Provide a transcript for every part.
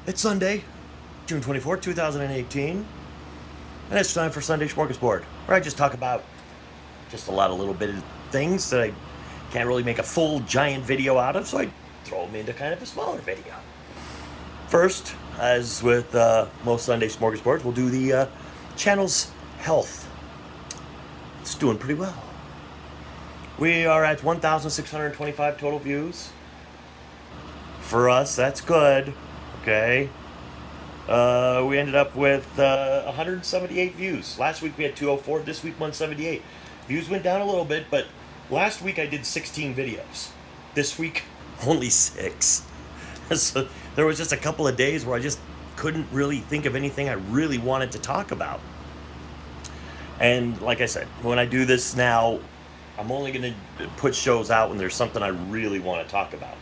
It's Sunday, June 24th, 2018, and it's time for Sunday Smorgasbord, where I just talk about just a lot of little bit of things that I can't really make a full giant video out of, so I throw them into kind of a smaller video. First, as with most Sunday Smorgasbords, we'll do the channel's health. It's doing pretty well. We are at 1,625 total views. For us, that's good. Okay. We ended up with 178 views. Last week we had 204. This week 178. Views went down a little bit, but last week I did 16 videos. This week, only 6. So there was just a couple of days where I just couldn't really think of anything I really wanted to talk about. And like I said, when I do this now, I'm only going to put shows out when there's something I really want to talk about.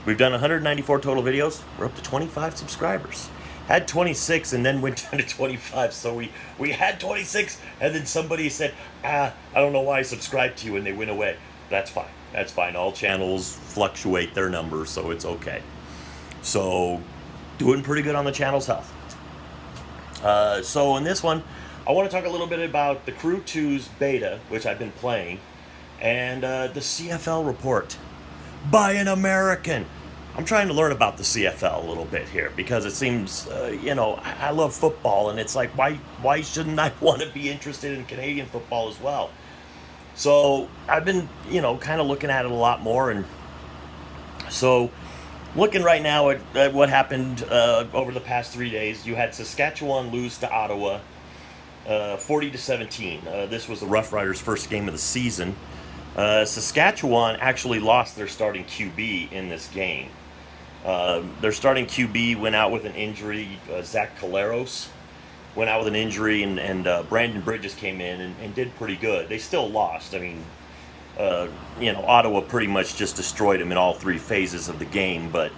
We've done 194 total videos. We're up to 25 subscribers. Had 26 and then went down to 25. So we had 26 and then somebody said, I don't know why I subscribed to you, and they went away. That's fine. That's fine. All channels fluctuate their numbers, so it's okay. So doing pretty good on the channel's health. So in this one, I want to talk a little bit about the Crew 2's beta, which I've been playing, and the CFL report by an American. I'm trying to learn about the CFL a little bit here because it seems, I love football, and it's like, why shouldn't I want to be interested in Canadian football as well? So I've been, kind of looking at it a lot more, and so looking right now at what happened over the past 3 days. You had Saskatchewan lose to Ottawa 40-17. This was the Rough Riders' first game of the season. Saskatchewan actually lost their starting QB in this game. Their starting QB went out with an injury. Zach Caleros went out with an injury, and Brandon Bridges came in and did pretty good. They still lost. I mean, Ottawa pretty much just destroyed them in all 3 phases of the game. But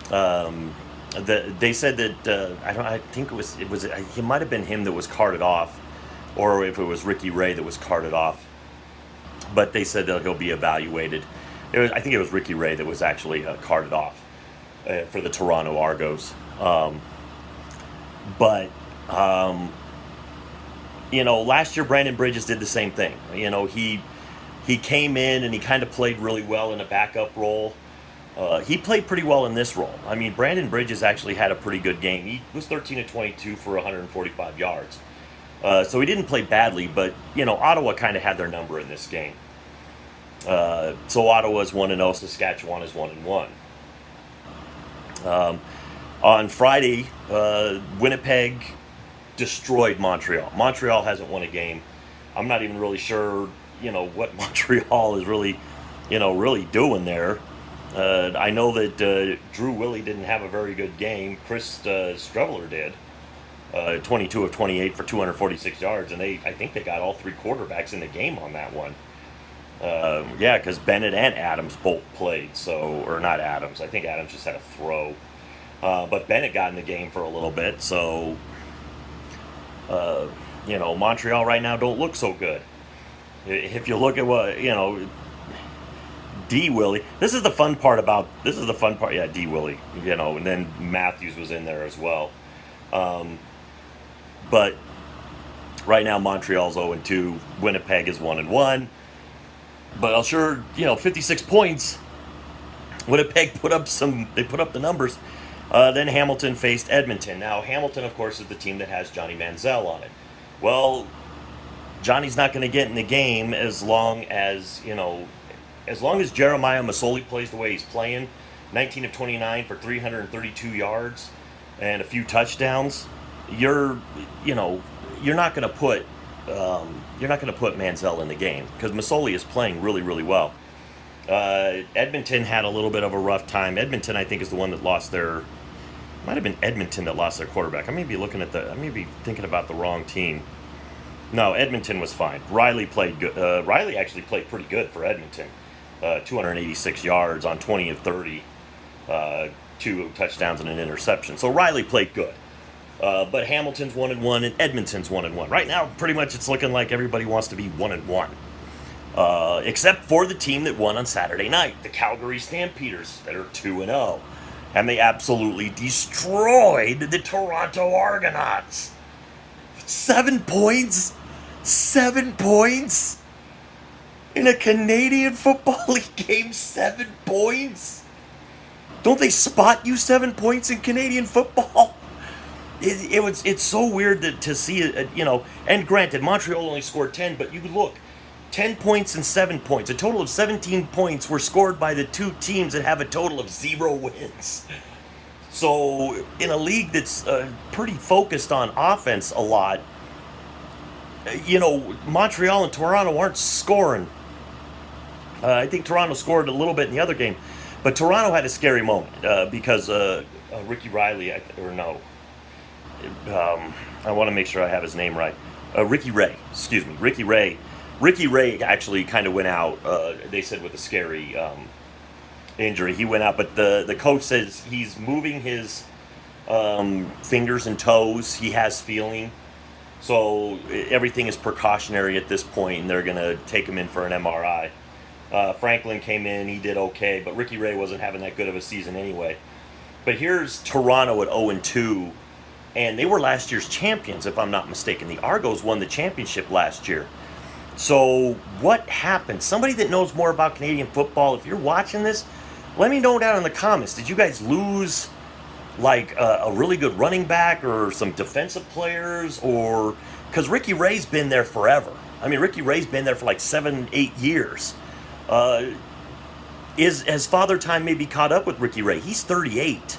they said that I think it might have been him that was carted off, or if it was Ricky Ray that was carted off. But they said that he'll be evaluated. I think it was Ricky Ray that was actually carted off for the Toronto Argos. Last year Brandon Bridges did the same thing. He came in and he kind of played really well in a backup role. He played pretty well in this role. I mean, Brandon Bridges actually had a pretty good game. He was 13-22 for 145 yards. So he didn't play badly, but, Ottawa kind of had their number in this game. So Ottawa is 1-0, Saskatchewan is 1-1. On Friday, Winnipeg destroyed Montreal. Montreal hasn't won a game. I'm not even really sure, what Montreal is really doing there. I know that Drew Willie didn't have a very good game. Chris Streveler did. 22 of 28 for 246 yards, and I think they got all 3 quarterbacks in the game on that one. Because Bennett and Adams both played, or not Adams. I think Adams just had a throw. But Bennett got in the game for a little bit, so, Montreal right now don't look so good. If you look at what, D. Willie, this is the fun part, yeah, D. Willie, and then Matthews was in there as well. But right now Montreal's 0-2, Winnipeg is 1-1. But I'll sure, 56 points. Winnipeg put up the numbers. Then Hamilton faced Edmonton. Now Hamilton, of course, is the team that has Johnny Manziel on it. Well, Johnny's not going to get in the game as long as Jeremiah Masoli plays the way he's playing. 19 of 29 for 332 yards and a few touchdowns. You're not going to put Manziel in the game because Masoli is playing really, really well. Edmonton had a little bit of a rough time. Edmonton, I think, is the one that lost their. Might have been Edmonton that lost their quarterback. I may be thinking about the wrong team. No, Edmonton was fine. Riley played good. Riley actually played pretty good for Edmonton. 286 yards on 20 of 30, 2 touchdowns and an interception. So Riley played good. But Hamilton's 1-1 and Edmonton's 1-1. Right now, pretty much it's looking like everybody wants to be 1-1. Except for the team that won on Saturday night, the Calgary Stampeders, that are 2-0. and they absolutely destroyed the Toronto Argonauts. 7 points? 7 points? In a Canadian Football League game, 7 points? Don't they spot you 7 points in Canadian football? It's so weird to see it, and granted, Montreal only scored 10, but you look, 10 points and 7 points. A total of 17 points were scored by the two teams that have a total of 0 wins. So, in a league that's pretty focused on offense a lot, Montreal and Toronto aren't scoring. I think Toronto scored a little bit in the other game, but Toronto had a scary moment because Ricky Riley, I want to make sure I have his name right. Ricky Ray, excuse me. Ricky Ray actually kind of went out, they said, with a scary injury. He went out, but the coach says he's moving his fingers and toes. He has feeling. So everything is precautionary at this point, and they're going to take him in for an MRI. Franklin came in, he did okay, but Ricky Ray wasn't having that good of a season anyway. But here's Toronto at 0-2, and they were last year's champions, if I'm not mistaken. The Argos won the championship last year. So what happened? Somebody that knows more about Canadian football, if you're watching this, let me know down in the comments. Did you guys lose like a really good running back or some defensive players? Or because Ricky Ray's been there forever. I mean, Ricky Ray's been there for like 7-8 years. Has Father Time maybe caught up with Ricky Ray? He's 38.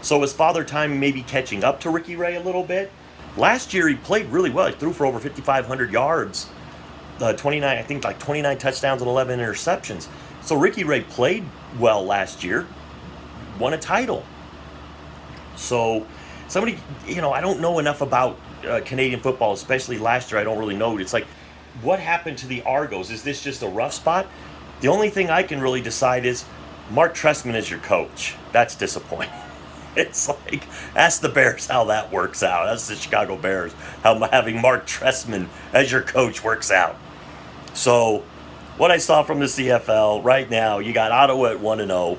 So is Father Time maybe catching up to Ricky Ray a little bit? Last year he played really well. He threw for over 5,500 yards. 29 touchdowns and 11 interceptions. So Ricky Ray played well last year. Won a title. So somebody, I don't know enough about Canadian football, especially last year. I don't really know. It's like, what happened to the Argos? Is this just a rough spot? The only thing I can really decide is Mark Trestman is your coach. That's disappointing. It's like, ask the Bears how that works out. That's the Chicago Bears, how having Mark Trestman as your coach works out. So, what I saw from the CFL right now, you got Ottawa at 1-0.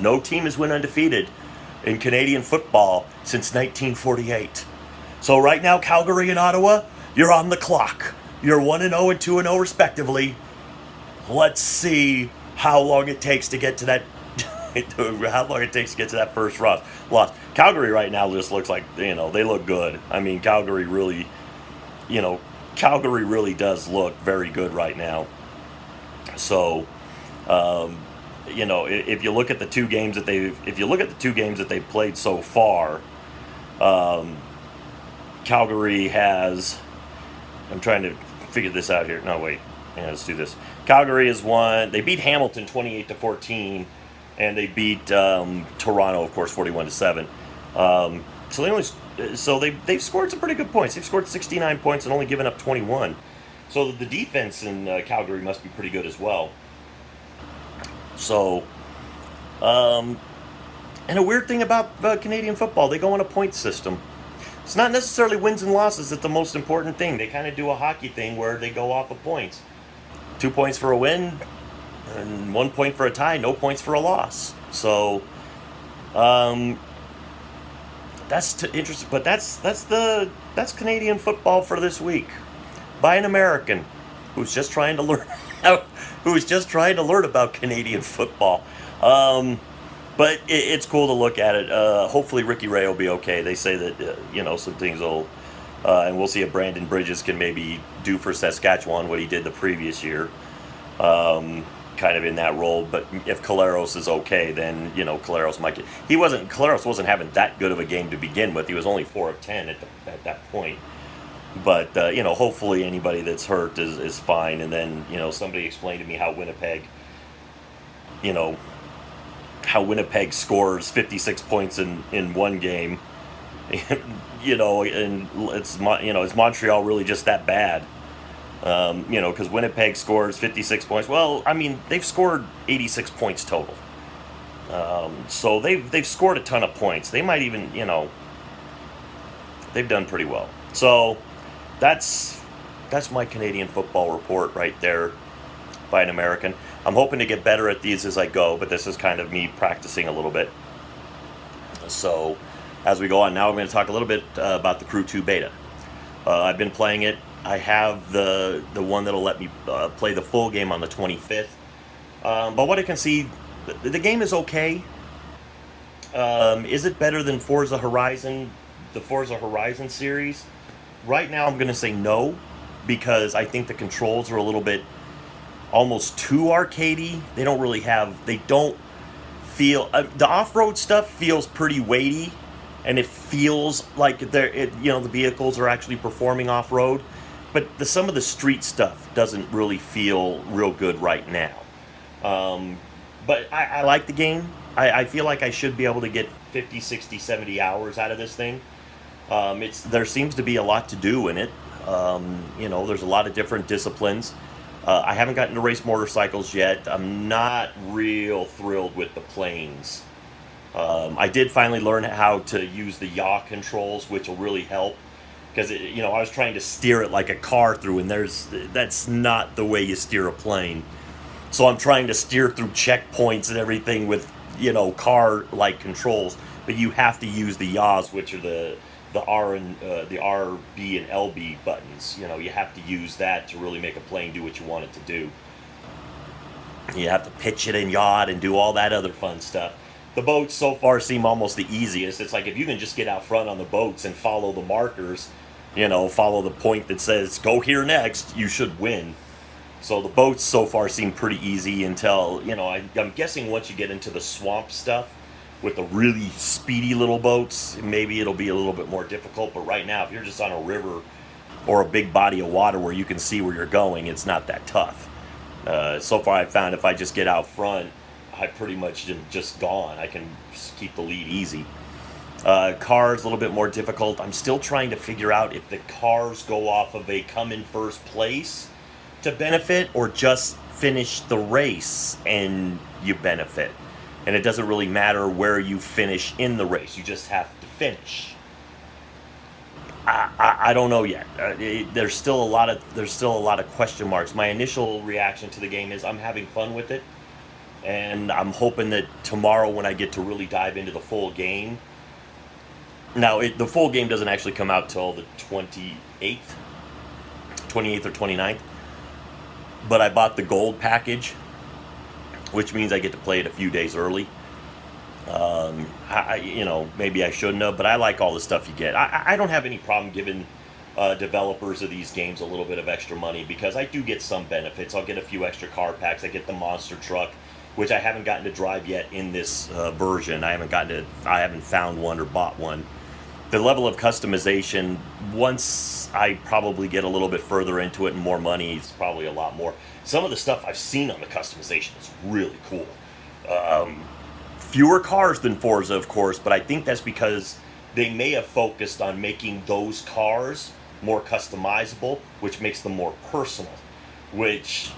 No team has went undefeated in Canadian football since 1948. So right now, Calgary and Ottawa, you're on the clock. You're 1-0 and 2-0 respectively. Let's see how long it takes to get to that. How long it takes to get to that first loss. Calgary right now just looks like, they look good. I mean, Calgary really does look very good right now. So, if you look at the two games that they've played so far, Calgary has. I'm trying to figure this out here. No, wait. Yeah, let's do this. Calgary has won. They beat Hamilton 28-14. And they beat Toronto, of course, 41-7. They've scored some pretty good points. They've scored 69 points and only given up 21. So the defense in Calgary must be pretty good as well. So, and a weird thing about Canadian football, they go on a point system. It's not necessarily wins and losses that's the most important thing. They kind of do a hockey thing where they go off of points. 2 points for a win. And 1 point for a tie, no points for a loss. So, that's interesting. But that's Canadian football for this week, by an American who's just trying to learn about Canadian football. But it's cool to look at it. Hopefully, Ricky Ray will be okay. They say that some things will, and we'll see if Brandon Bridges can maybe do for Saskatchewan what he did the previous year. Kind of in that role, but if Collaros is okay, then Collaros might get. Collaros wasn't having that good of a game to begin with. He was only 4 of 10 at that point. But hopefully anybody that's hurt is fine. And then somebody explained to me how Winnipeg scores 56 points in one game. And is Montreal really just that bad? Because Winnipeg scores 56 points. Well, I mean, they've scored 86 points total. So they've scored a ton of points. They might even, they've done pretty well. So that's my Canadian football report right there by an American. I'm hoping to get better at these as I go, but this is kind of me practicing a little bit. So as we go on, now I'm going to talk a little bit about the Crew 2 beta. I've been playing it. I have the one that'll let me play the full game on the 25th. But what I can see, the game is okay. Is it better than Forza Horizon, the Forza Horizon series? Right now I'm going to say no, because I think the controls are a little bit almost too arcadey. They don't feel, the off-road stuff feels pretty weighty, and it feels like the vehicles are actually performing off-road, but some of the street stuff doesn't really feel real good right now. But I like the game. I feel like I should be able to get 50, 60, 70 hours out of this thing. There seems to be a lot to do in it. There's a lot of different disciplines. I haven't gotten to race motorcycles yet. I'm not real thrilled with the planes. I did finally learn how to use the yaw controls, which will really help. Because, I was trying to steer it like a car through, and that's not the way you steer a plane. So I'm trying to steer through checkpoints and everything with, car-like controls. But you have to use the yaws, which are the R and the R, B, and LB buttons. You have to use that to really make a plane do what you want it to do. You have to pitch it and yaw it and do all that other fun stuff. The boats so far seem almost the easiest. It's like if you can just get out front on the boats and follow the markers, follow the point that says go here next, you should win. So the boats so far seem pretty easy until, I'm guessing once you get into the swamp stuff with the really speedy little boats, maybe it'll be a little bit more difficult. But right now, if you're just on a river or a big body of water where you can see where you're going, it's not that tough. So far I've found if I just get out front, I pretty much am just gone. I can keep the lead easy. Cars, a little bit more difficult. I'm still trying to figure out if the cars go off of a come in first place to benefit, or just finish the race and you benefit. And it doesn't really matter where you finish in the race. You just have to finish. I don't know yet. There's still a lot of question marks. My initial reaction to the game is I'm having fun with it, and I'm hoping that tomorrow when I get to really dive into the full game. Now the full game doesn't actually come out till the 28th or 29th. But I bought the gold package, which means I get to play it a few days early. Maybe I shouldn't have, but I like all the stuff you get. I don't have any problem giving developers of these games a little bit of extra money, because I do get some benefits. I'll get a few extra car packs. I get the monster truck, which I haven't gotten to drive yet in this version. I haven't found one or bought one. The level of customization, once I probably get a little bit further into it and more money, it's probably a lot more. Some of the stuff I've seen on the customization is really cool. Fewer cars than Forza, of course, but I think that's because they may have focused on making those cars more customizable, which makes them more personal. Which,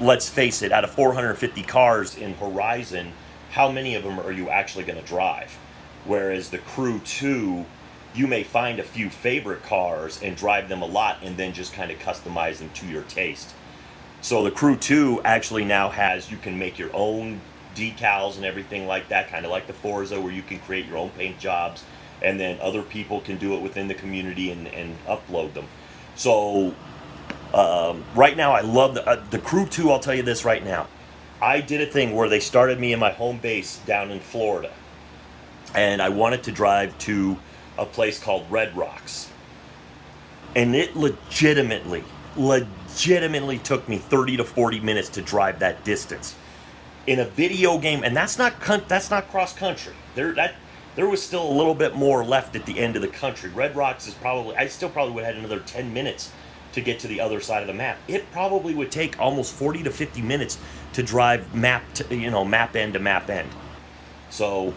let's face it, out of 450 cars in Horizon, how many of them are you actually going to drive? Whereas the Crew 2, you may find a few favorite cars and drive them a lot and then just kind of customize them to your taste. So the Crew 2 actually now you can make your own decals and everything like that, kind of like the Forza, where you can create your own paint jobs, and then other people can do it within the community and upload them. So right now I love the Crew 2. I'll tell you this right now. I did a thing where they started me in my home base down in Florida, and I wanted to drive to a place called Red Rocks, and it legitimately took me 30 to 40 minutes to drive that distance in a video game. And that's not cross country. There was still a little bit more left at the end of the country. Red Rocks is I still probably would have had another 10 minutes to get to the other side of the map. It probably would take almost 40 to 50 minutes to drive map end to map end. So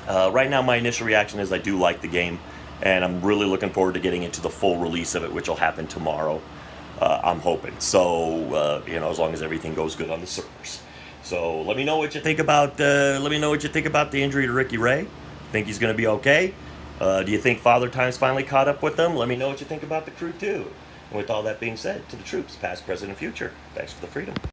right now my initial reaction is I do like the game, and I'm really looking forward to getting into the full release of it, which will happen tomorrow. I'm hoping. So as long as everything goes good on the servers. So let me know what you think about the injury to Ricky Ray. Think he's going to be okay? Do you think Father Time's finally caught up with them? Let me know what you think about the Crew 2. And with all that being said, to the troops, past, present, and future, thanks for the freedom.